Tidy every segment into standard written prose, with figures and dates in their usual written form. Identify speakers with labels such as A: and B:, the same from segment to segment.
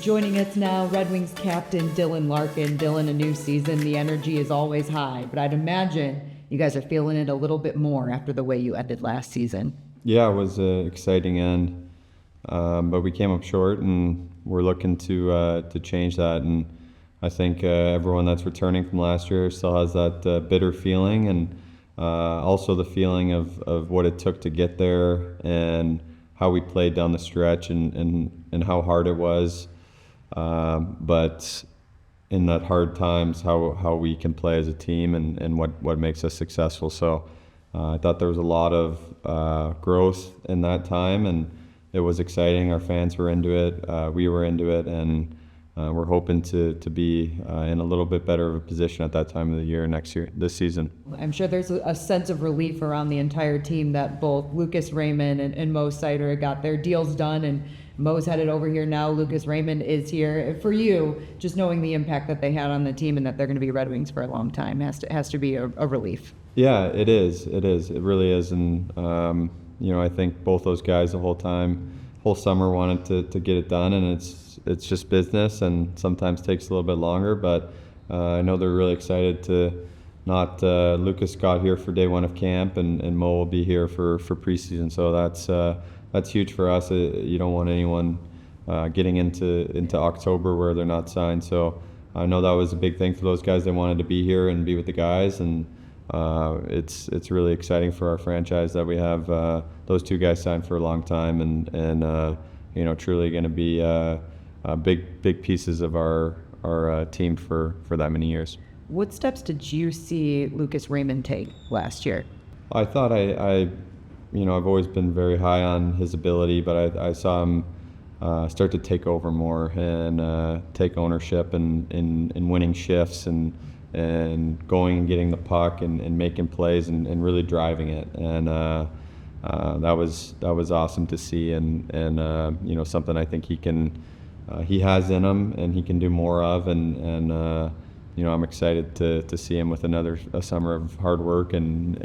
A: Joining us now, Red Wings captain Dylan Larkin. Dylan, a new season, the energy is always high, but I'd imagine you guys are feeling it a little bit more after the way you ended last season.
B: Yeah, it was an exciting end, but we came up short, and we're looking to change that. And I think everyone that's returning from last year still has that bitter feeling, and also the feeling of what it took to get there, and how we played down the stretch, and how hard it was. But in that hard times, how we can play as a team, and what makes us successful. So I thought there was a lot of growth in that time, and it was exciting. Our fans were into it, we were into it, and we're hoping to be in a little bit better of a position at that time of the year this season.
A: I'm sure there's a sense of relief around the entire team that both Lucas Raymond and Mo Seider got their deals done, and Mo's headed over here now. Lucas Raymond is here. For you, just knowing the impact that they had on the team and that they're going to be Red Wings for a long time has to be a relief.
B: Yeah, it is. It really is. And I think both those guys the whole summer wanted to get it done, and it's just business, and sometimes takes a little bit longer. But I know they're really excited to not. Lucas got here for day one of camp, and Mo will be here for preseason. So that's huge for us. You don't want anyone getting into October where they're not signed. So I know that was a big thing for those guys. They wanted to be here and be with the guys, and it's really exciting for our franchise that we have those two guys signed for a long time, and truly going to be big pieces of our team for that many years.
A: What steps did you see Lucas Raymond take last year?
B: I thought I've always been very high on his ability, but I saw him start to take over more, and take ownership in winning shifts, and going and getting the puck, and making plays, and really driving it. And that was awesome to see, and something I think he has in him, and he can do more of, and I'm excited to see him with a summer of hard work, and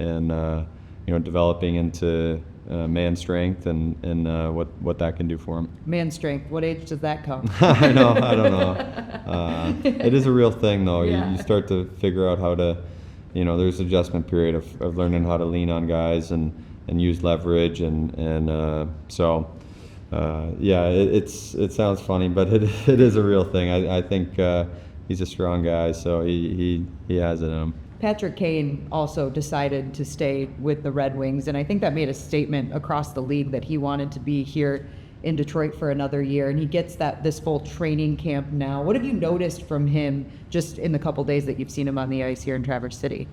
B: developing into man strength, and what that can do for him.
A: Man strength, what age does that come?
B: I don't know. It is a real thing, though. Yeah. You start to figure out how to, there's an adjustment period of learning how to lean on guys, and use leverage, it sounds funny, but it is a real thing. I think he's a strong guy, so he has it in him.
A: Patrick Kane also decided to stay with the Red Wings, and I think that made a statement across the league that he wanted to be here in Detroit for another year, and he gets this full training camp now. What have you noticed from him just in the couple days that you've seen him on the ice here in Traverse City?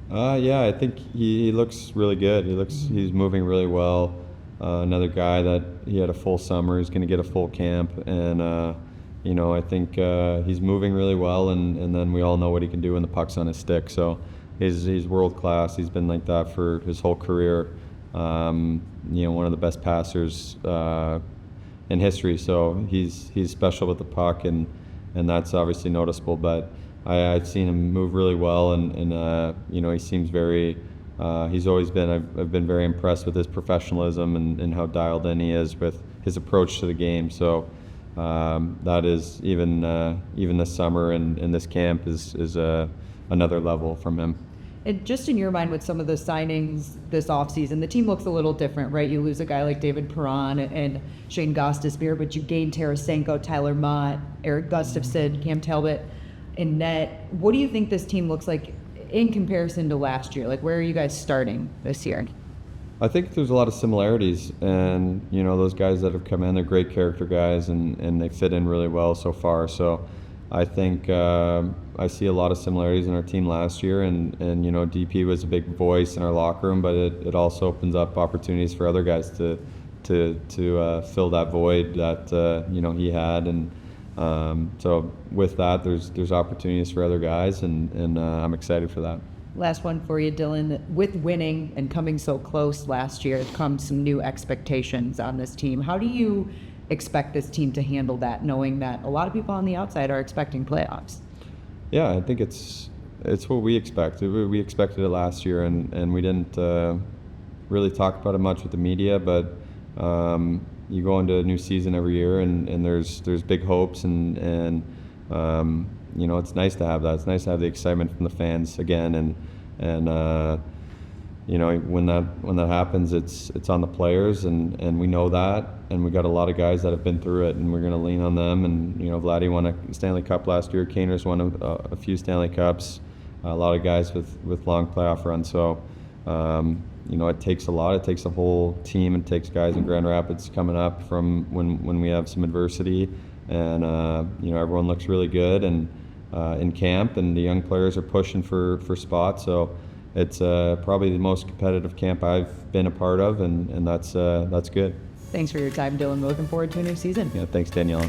B: I think he looks really good. He's moving really well. Another guy that he had a full summer. He's going to get a full camp, and I think he's moving really well, and then we all know what he can do when the puck's on his stick. So he's world class. He's been like that for his whole career. One of the best passers in history. So he's special with the puck, and that's obviously noticeable. But I've seen him move really well, and he seems very. He's always been. I've been very impressed with his professionalism, and how dialed in he is with his approach to the game. So. That is even this summer and this camp is another level from him.
A: And just in your mind, with some of the signings this offseason, the team looks a little different, right? You lose a guy like David Perron and Shane Gostisbehere, but you gain Tarasenko, Tyler Mott, Eric Gustafson, Cam Talbot, and net. What do you think this team looks like in comparison to last year? Like, where are you guys starting this year?
B: I think there's a lot of similarities, and those guys that have come in, they're great character guys, and they fit in really well so far. So I think I see a lot of similarities in our team last year, and DP was a big voice in our locker room, but it also opens up opportunities for other guys to fill that void that he had, and so with that, there's opportunities for other guys, and I'm excited for that.
A: Last one for you, Dylan. With winning and coming so close last year comes some new expectations on this team. How do you expect this team to handle that, knowing that a lot of people on the outside are expecting playoffs?
B: Yeah, I think it's what we expected. We expected it last year, and we didn't really talk about it much with the media, but you go into a new season every year, and there's big hopes, and you know, it's nice to have that. It's nice to have the excitement from the fans again, and you know, when that happens, it's on the players, and we know that, and we got a lot of guys that have been through it, and we're going to lean on them. And you know, Vladdy won a Stanley Cup last year. Kaner's won a few Stanley Cups. A lot of guys with long playoff runs. So you know, it takes a lot. It takes a whole team. It takes guys in Grand Rapids coming up from when we have some adversity, and you know, everyone looks really good and in camp, and the young players are pushing for spots. So it's probably the most competitive camp I've been a part of, and that's good.
A: Thanks for your time, Dylan. Looking forward to a new season.
B: Yeah, thanks, Daniella.